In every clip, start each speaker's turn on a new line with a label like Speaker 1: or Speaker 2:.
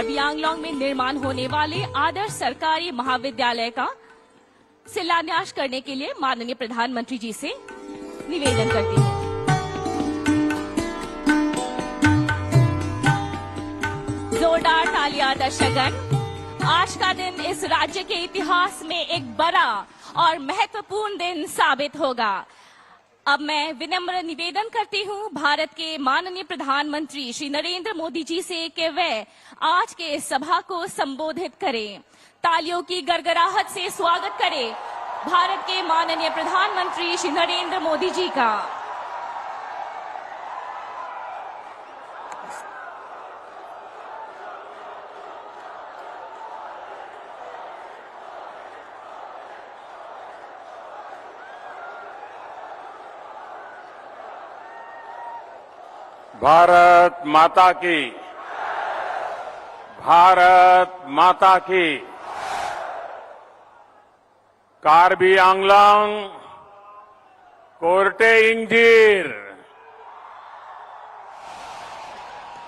Speaker 1: कार्बी आंगलोंग में निर्माण होने वाले आदर्श सरकारी महाविद्यालय का शिलान्यास करने के लिए माननीय प्रधानमंत्री जी से निवेदन करती हूँ। जोरदार तालियां दर्शकगण। आज का दिन इस राज्य के इतिहास में एक बड़ा और महत्वपूर्ण दिन साबित होगा। अब मैं विनम्र निवेदन करती हूँ भारत के माननीय प्रधानमंत्री श्री नरेंद्र मोदी जी से कि वे आज के सभा को संबोधित करें। तालियों की गड़गड़ाहट से स्वागत करें भारत के माननीय प्रधानमंत्री श्री नरेंद्र मोदी जी का।
Speaker 2: भारत माता की, भारत माता की। कार्बी आंगलोंग कोर्टे इंजीर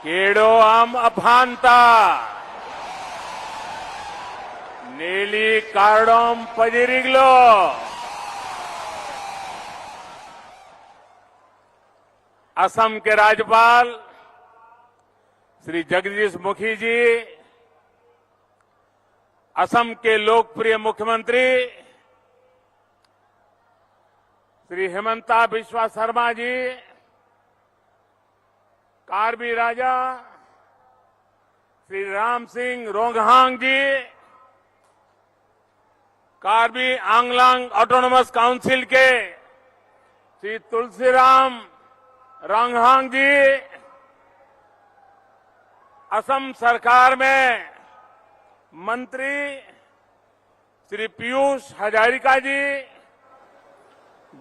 Speaker 2: केडो आम अफांता नीली कार्डोम पजिरिगलो। असम के राज्यपाल श्री जगदीश मुखी जी, असम के लोकप्रिय मुख्यमंत्री श्री हिमंता बिस्वा शर्मा जी, कार्बी राजा श्री राम सिंह रोंगहांग जी, कार्बी आंगलोंग ऑटोनोमस काउंसिल के श्री तुलसीराम रोंगहांग जी, असम सरकार में मंत्री श्री पीयूष हजारिका जी,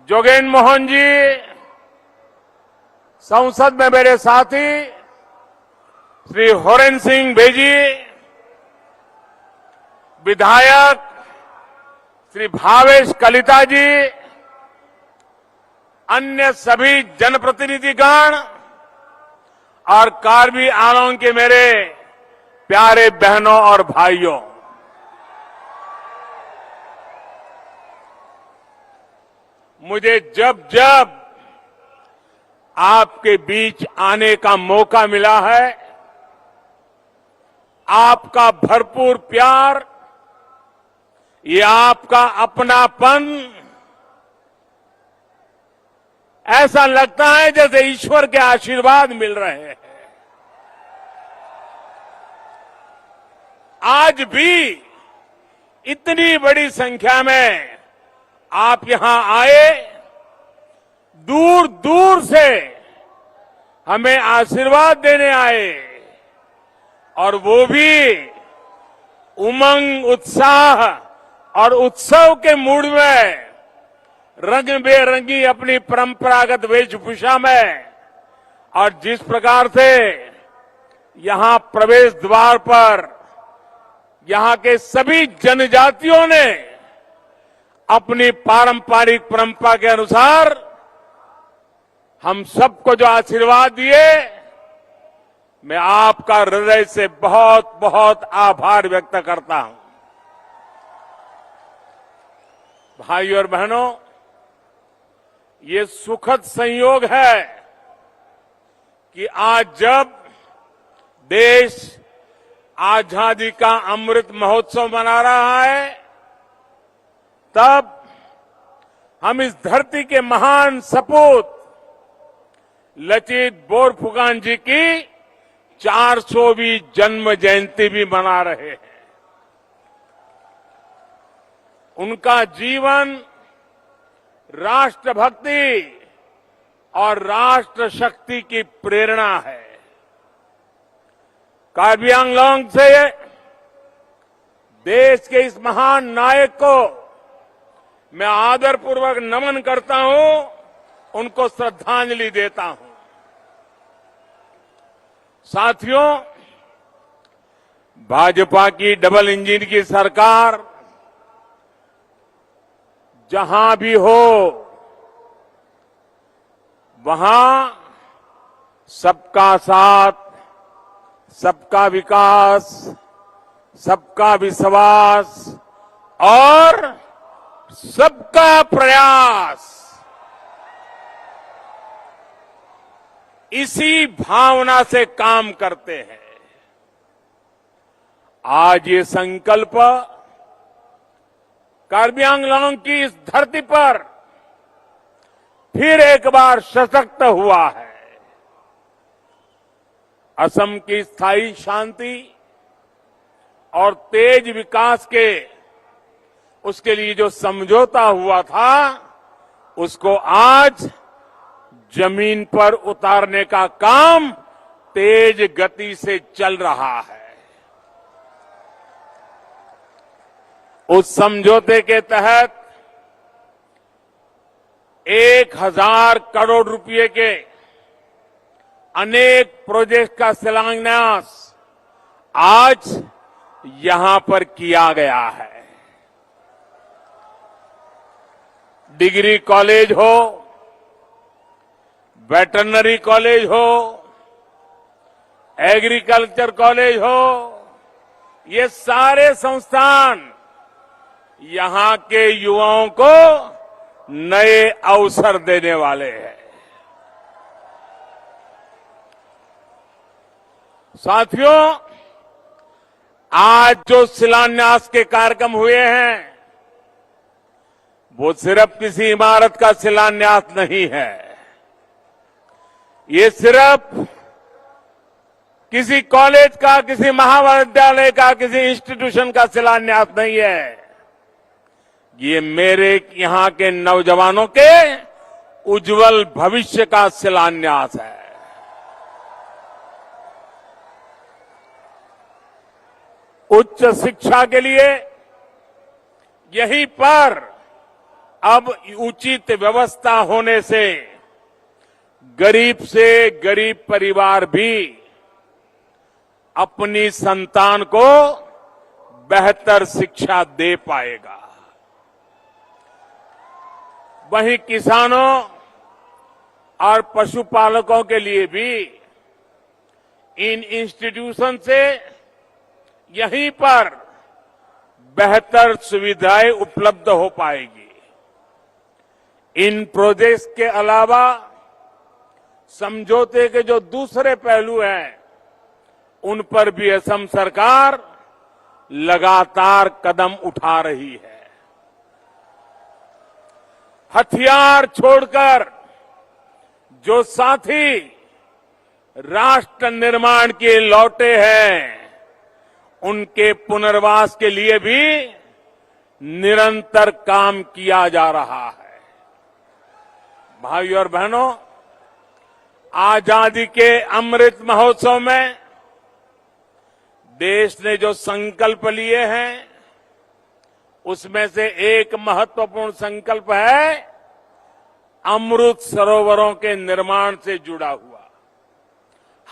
Speaker 2: जोगेन मोहन जी, संसद में मेरे साथी श्री होरेन सिंह बेजी, विधायक श्री भावेश कलिता जी, अन्य सभी जनप्रतिनिधिगण और कार्बी आंगलोंग के मेरे प्यारे बहनों और भाइयों, मुझे जब जब आपके बीच आने का मौका मिला है, आपका भरपूर प्यार, ये आपका अपनापन, ऐसा लगता है जैसे ईश्वर के आशीर्वाद मिल रहे हैं। आज भी इतनी बड़ी संख्या में आप यहां आए, दूर दूर से हमें आशीर्वाद देने आए, और वो भी उमंग, उत्साह और उत्सव के मूड में, रंग बेरंगी अपनी परंपरागत वेशभूषा में। और जिस प्रकार से यहां प्रवेश द्वार पर यहां के सभी जनजातियों ने अपनी पारंपरिक परंपरा के अनुसार हम सबको जो आशीर्वाद दिए, मैं आपका हृदय से बहुत बहुत आभार व्यक्त करता हूं। भाइयों और बहनों, ये सुखद संयोग है कि आज जब देश आजादी का अमृत महोत्सव मना रहा है, तब हम इस धरती के महान सपूत लचित बोरफुकान जी की 400वीं जन्म जयंती भी मना रहे हैं। उनका जीवन राष्ट्रभक्ति और राष्ट्र शक्ति की प्रेरणा है। कार्बी आंगलोंग से देश के इस महान नायक को मैं आदरपूर्वक नमन करता हूं, उनको श्रद्धांजलि देता हूं। साथियों, भाजपा की डबल इंजन की सरकार जहां भी हो, वहां सबका साथ, सबका विकास, सबका विश्वास और सबका प्रयास, इसी भावना से काम करते हैं। आज ये संकल्प कार्बी आंगलोंग की इस धरती पर फिर एक बार सशक्त हुआ है। असम की स्थायी शांति और तेज विकास के उसके लिए जो समझौता हुआ था, उसको आज जमीन पर उतारने का काम तेज गति से चल रहा है। उस समझौते के तहत 1000 करोड़ रुपए के अनेक प्रोजेक्ट का शिलान्यास आज यहां पर किया गया है। डिग्री कॉलेज हो, वेटरनरी कॉलेज हो, एग्रीकल्चर कॉलेज हो, ये सारे संस्थान यहां के युवाओं को नए अवसर देने वाले हैं। साथियों, आज जो शिलान्यास के कार्यक्रम हुए हैं, वो सिर्फ किसी इमारत का शिलान्यास नहीं है। ये सिर्फ किसी कॉलेज का, किसी महाविद्यालय का, किसी इंस्टीट्यूशन का शिलान्यास नहीं है। ये मेरे यहां के नौजवानों के उज्जवल भविष्य का शिलान्यास है। उच्च शिक्षा के लिए यहीं पर अब उचित व्यवस्था होने से गरीब से गरीब परिवार भी अपनी संतान को बेहतर शिक्षा दे पाएगा। वहीं किसानों और पशुपालकों के लिए भी इन इंस्टीट्यूशन से यहीं पर बेहतर सुविधाएं उपलब्ध हो पाएगी। इन प्रोजेक्ट्स के अलावा समझौते के जो दूसरे पहलू हैं, उन पर भी असम सरकार लगातार कदम उठा रही है। हथियार छोड़कर जो साथी राष्ट्र निर्माण के लौटे हैं, उनके पुनर्वास के लिए भी निरंतर काम किया जा रहा है। भाइयों और बहनों, आजादी के अमृत महोत्सव में देश ने जो संकल्प लिए हैं, उसमें से एक महत्वपूर्ण संकल्प है अमृत सरोवरों के निर्माण से जुड़ा हुआ।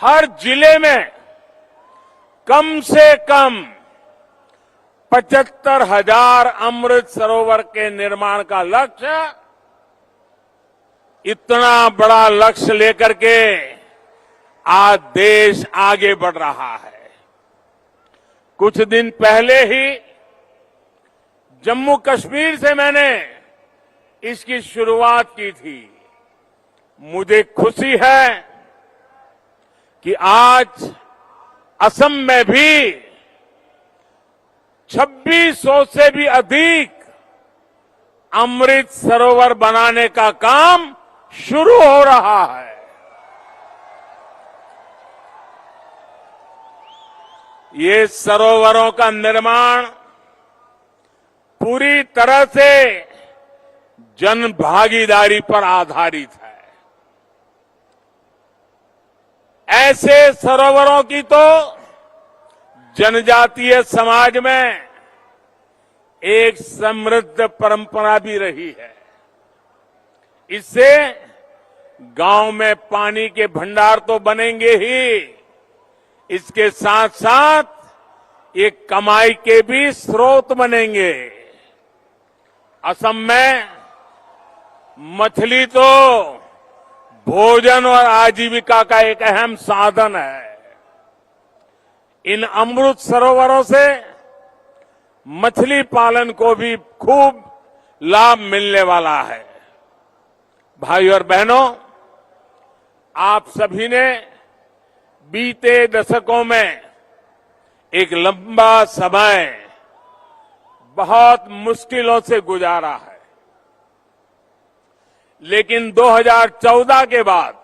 Speaker 2: हर जिले में कम से कम 75,000 अमृत सरोवर के निर्माण का लक्ष्य, इतना बड़ा लक्ष्य लेकर के आज देश आगे बढ़ रहा है। कुछ दिन पहले ही जम्मू कश्मीर से मैंने इसकी शुरुआत की थी। मुझे खुशी है कि आज असम में भी 2600 से भी अधिक अमृत सरोवर बनाने का काम शुरू हो रहा है। ये सरोवरों का निर्माण पूरी तरह से जन भागीदारी पर आधारित है। ऐसे सरोवरों की तो जनजातीय समाज में एक समृद्ध परंपरा भी रही है। इससे गांव में पानी के भंडार तो बनेंगे ही, इसके साथ साथ ये कमाई के भी स्रोत बनेंगे। असम में मछली तो भोजन और आजीविका का एक अहम साधन है। इन अमृत सरोवरों से मछली पालन को भी खूब लाभ मिलने वाला है। भाइयों और बहनों, आप सभी ने बीते दशकों में एक लंबा समय बहुत मुश्किलों से गुजारा है, लेकिन 2014 के बाद